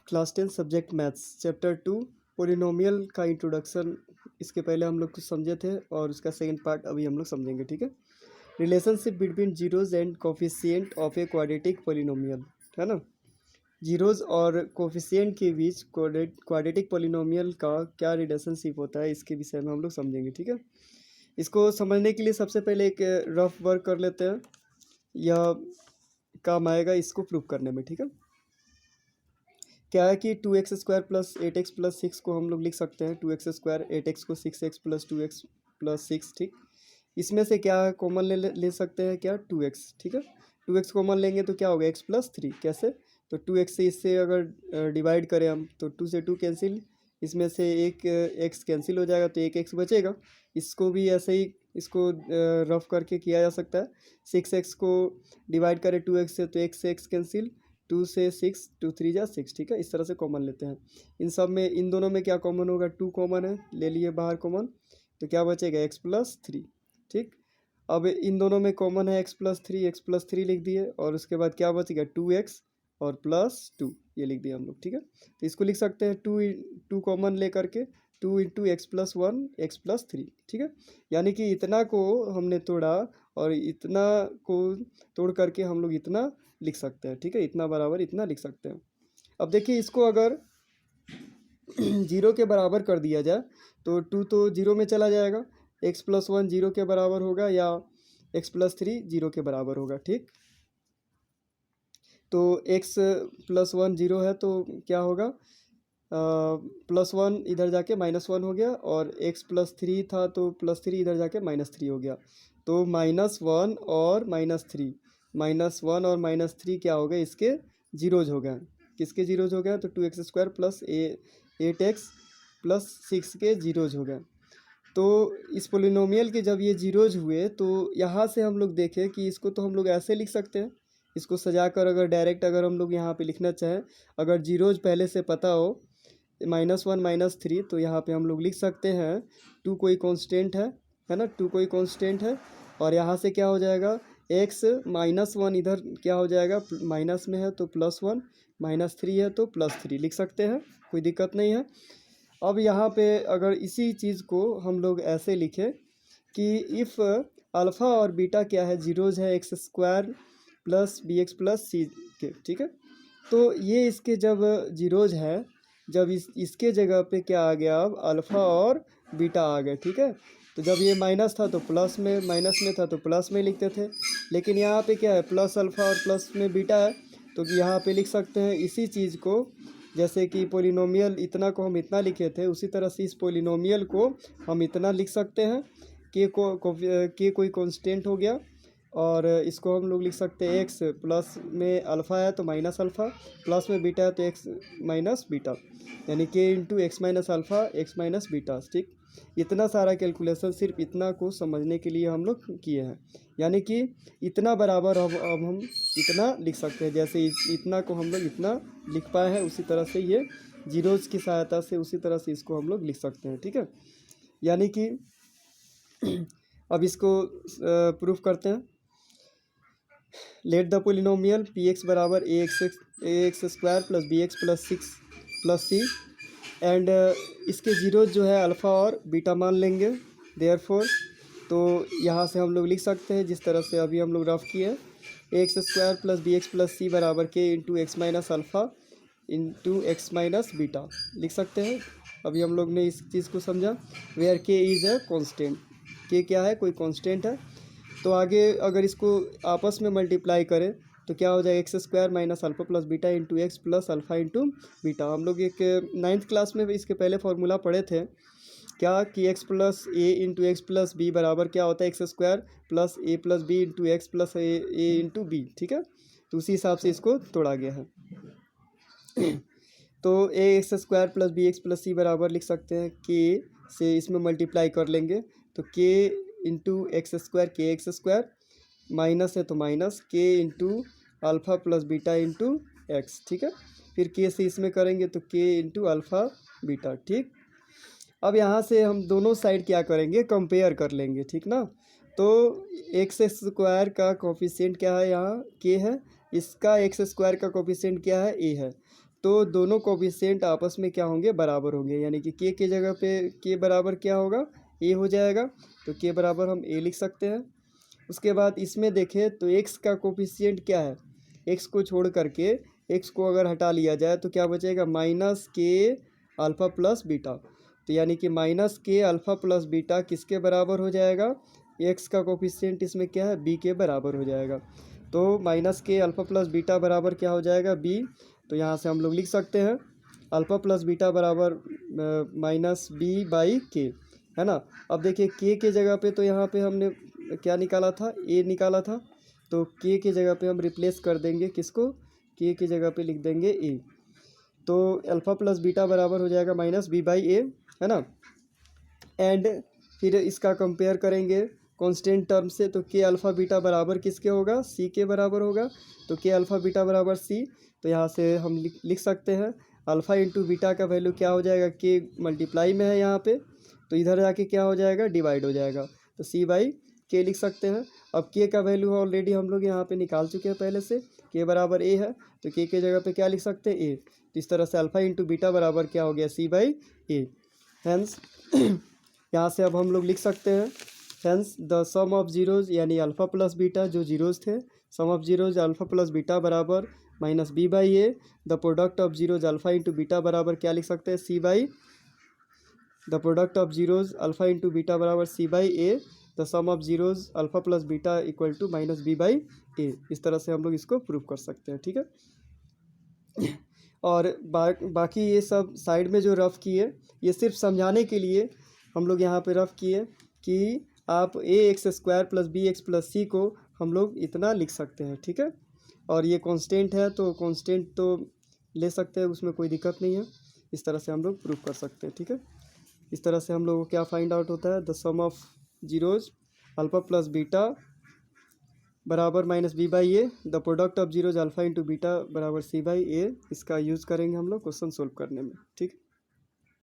Class 10 subject maths chapter 2 polynomial का introduction. इसके पहले हम लोग कुछ समझे थे और उसका सेकंड पार्ट अभी हम लोग समझेंगे, ठीक है। Relationship between zeros and coefficient of a quadratic polynomial, है ना। जीरोज और कोफिशिएंट के बीच क्वाड्रेटिक पोलिनोमियल का क्या रिलेशनशिप होता है, इसके विषय में हम लोग समझेंगे, ठीक है। इसको समझने के लिए सबसे पहले एक रफ वर्क कर लेते हैं, यह काम आएगा इसको प्रूव करने में, ठीक है। क्या है कि 2x² + 8x + 6 को हम लोग लिख सकते हैं 2x², 8x को 6x + 2x + 6, ठीक। इसमें से क्या कॉमन ले सकते हैं, क्या 2x, ठीक है। 2x कॉमन लेंगे तो क्या होगा x + 3, कैसे, तो 2x से इससे अगर डिवाइड करें हम तो 2 से 2 कैंसिल, इसमें से एक x कैंसिल हो जाएगा तो एक x बचेगा। इसको भी ऐसे ही इसको रफ करके किया जा सकता है। 6x को डिवाइड करें 2x से तो x से x कैंसिल, 2 से 6, 2 3 जा 6, ठीक है। इस तरह से कॉमन लेते हैं। इन सब में इन दोनों में क्या कॉमन होगा, 2 कॉमन है, ले लिए बाहर कॉमन, तो क्या बचेगा x + 3, ठीक। अब इन दोनों में कॉमन है x + 3 लिख दिए, और उसके बाद क्या बचेगा 2x और +2 ये लिख दिया हम लोग, ठीक है। तो इसको लिख सकते हैं 2 कॉमन ले करके 2 × x + 1 x + 3, ठीक है। यानी कि इतना को हमने तोड़ा और इतना को तोड़ करके हम लोग इतना लिख सकते हैं, ठीक है। इतना बराबर इतना लिख सकते हैं। अब देखिए इसको अगर 0 के बराबर कर दिया जाए तो 2 तो 0 में चला जाएगा, x + 1 0 के बराबर होगा या x + 3 0 के बराबर होगा, ठीक। तो x + 1 0 है तो क्या होगा, +1 इधर जाके -1 हो गया, और x + 3 था तो +3 इधर जाके -3 हो गया, तो -1 और -3, -1 और -3 क्या हो गए, इसके जीरोज हो गए। किसके जीरोज हो गए, तो 2x² + 8x + 6 के जीरोज हो गए। तो इस पोलिनोमियल के जब ये जीरोज हुए तो यहाँ से हम लोग देखें कि इसको तो हम लोग ऐसे लिख सकते हैं, इसको सजाकर अगर डायरेक्ट अगर हम लोग यहाँ पे लिखना चाहें, अगर जीरोज पहले से पता हो -1 -3, तो यहाँ पे हम लोग लिख सकते हैं 2 कोई कांस्टेंट है ना, 2 कोई कांस्टेंट है, और यहाँ से क्या हो जाएगा x -1 इधर क्या हो जाएगा, माइनस में है तो +1, -3 है तो +3 लिख सकते हैं, कोई दिक्कत नहीं है। अब यहाँ पे अगर इसी चीज़ को हम लोग ऐसे लिखें कि इफ़ अल्फ़ा और बीटा क्या है, जीरोज है x² + bx + c के, ठीक है। तो ये इसके जब जीरोज है, जब इसके जगह पे क्या आ गया, अब अल्फ़ा और बीटा आ गए, ठीक है। तो जब ये माइनस था तो प्लस में, माइनस में था तो प्लस में लिखते थे, लेकिन यहाँ पे क्या है, प्लस अल्फ़ा और प्लस में बीटा है, तो यहाँ पे लिख सकते हैं इसी चीज़ को, जैसे कि पोलिनोमियल इतना को हम इतना लिखे थे, उसी तरह से इस पोलिनोमियल को हम इतना लिख सकते हैं के कोई कांस्टेंट हो गया, और इसको हम लोग लिख सकते हैं x प्लस में अल्फ़ा है तो -अल्फ़ा, प्लस में बीटा है तो x - बीटा, यानी k × x - alpha x - beta, ठीक। इतना सारा कैलकुलेशन सिर्फ इतना को समझने के लिए हम लोग किए हैं, यानी कि इतना बराबर अब हम इतना लिख सकते हैं, जैसे इतना को हम लोग इतना लिख पाए हैं, उसी तरह से ये जीरोज़ की सहायता से उसी तरह से इसको हम लोग लिख सकते हैं, ठीक है। यानी कि अब इसको प्रूफ करते हैं। Let the polynomial px = ax² + bx + 6 + c and इसके जीरोज जो है अल्फ़ा और बीटा मान लेंगे, देयरफॉर तो यहाँ से हम लोग लिख सकते हैं जिस तरह से अभी हम लोग रफ किए, ax² + bx + c = k × x - alpha × x - beta लिख सकते हैं। अभी हम लोग ने इस चीज़ को समझा, where k is a constant, k क्या है, कोई कांस्टेंट है। तो आगे अगर इसको आपस में मल्टीप्लाई करें तो क्या हो जाएगा, x² - alpha + beta × x + alpha × beta. हम लोग एक 9th क्लास में भी इसके पहले फार्मूला पढ़े थे, क्या कि x + a × x + b बराबर क्या होता है, x² + a + b × x + a × b, ठीक है। तो उसी हिसाब से इसको तोड़ा गया है। तो ax² + bx + c बराबर लिख सकते हैं k से इसमें मल्टीप्लाई कर लेंगे तो k × x² kx², माइनस है तो minus k × alpha + beta × x, ठीक है। फिर k से इसमें करेंगे तो k × अल्फ़ा बीटा, ठीक। अब यहाँ से हम दोनों साइड क्या करेंगे, कंपेयर कर लेंगे, ठीक ना। तो x² का कोफिशिएंट क्या है, यहाँ k है, इसका x² का कोफिशिएंट क्या है, a है, तो दोनों कोफिशिएंट आपस में क्या होंगे, बराबर होंगे, यानी कि के जगह पे के बराबर क्या होगा, ए हो जाएगा। तो के बराबर हम ए लिख सकते हैं। उसके बाद इसमें देखें तो एक्स का कोफिशिएंट क्या है, एक्स को छोड़ करके एक्स को अगर हटा लिया जाए तो क्या बचेगा, माइनस के अल्फ़ा प्लस बीटा। तो यानी कि माइनस के अल्फ़ा प्लस बीटा किसके बराबर हो जाएगा, एक्स का कोफिशिएंट इसमें क्या है, बी के बराबर हो जाएगा। तो माइनस के अल्फ़ा प्लस बीटा बराबर क्या हो जाएगा, बी। तो यहाँ से हम लोग लिख सकते हैं अल्फ़ा प्लस बीटा बराबर माइनस बी बाई के, है ना। अब देखिए के जगह पे तो यहाँ पे हमने क्या निकाला था, ए निकाला था। तो के जगह पे हम रिप्लेस कर देंगे किसको, के जगह पे लिख देंगे ए। तो अल्फ़ा प्लस बीटा बराबर हो जाएगा माइनस बी बाई ए, है ना। एंड फिर इसका कंपेयर करेंगे कांस्टेंट टर्म से, तो के अल्फ़ा बीटा बराबर किसके होगा, सी के बराबर होगा। तो के अल्फ़ा बीटा बराबर सी। तो यहाँ से हम लिख सकते हैं अल्फ़ा इंटू बीटा का वैल्यू क्या हो जाएगा, के मल्टीप्लाई में है यहाँ पे, तो इधर जाके क्या हो जाएगा, डिवाइड हो जाएगा। तो सी बाई के लिख सकते हैं। अब के का वैल्यू ऑलरेडी हम लोग यहाँ पे निकाल चुके हैं पहले से, के बराबर ए है। तो के जगह पे क्या लिख सकते हैं, ए। तो इस तरह से अल्फ़ा इंटू बीटा बराबर क्या हो गया, सी बाई ए। हैंस यहाँ से अब हम लोग लिख सकते हैं hence the sum of zeros, यानी अल्फ़ा प्लस बीटा जो जीरोज़ थे, sum of zeros alpha plus beta बराबर minus b by a. The product of zeros alpha into beta बराबर क्या लिख सकते हैं, c by, the product of zeros alpha into beta बराबर c by a. The sum of zeros alpha plus beta equal to minus b by a. इस तरह से हम लोग इसको प्रूव कर सकते हैं, ठीक है। और बाकी ये सब साइड में जो रफ़ किए, ये सिर्फ समझाने के लिए हम लोग यहाँ पे रफ़ किए कि आप a x square plus b x plus c को हम लोग इतना लिख सकते हैं, ठीक है। और ये कांस्टेंट है तो कांस्टेंट तो ले सकते हैं, उसमें कोई दिक्कत नहीं है। इस तरह से हम लोग प्रूव कर सकते हैं, ठीक है। इस तरह से हम लोग को क्या फाइंड आउट होता है, the sum of zeros alpha plus beta बराबर minus b by a. The product of zeros alpha into beta बराबर सी बाई ए। इसका यूज़ करेंगे हम लोग क्वेश्चन सोल्व करने में, ठीक है।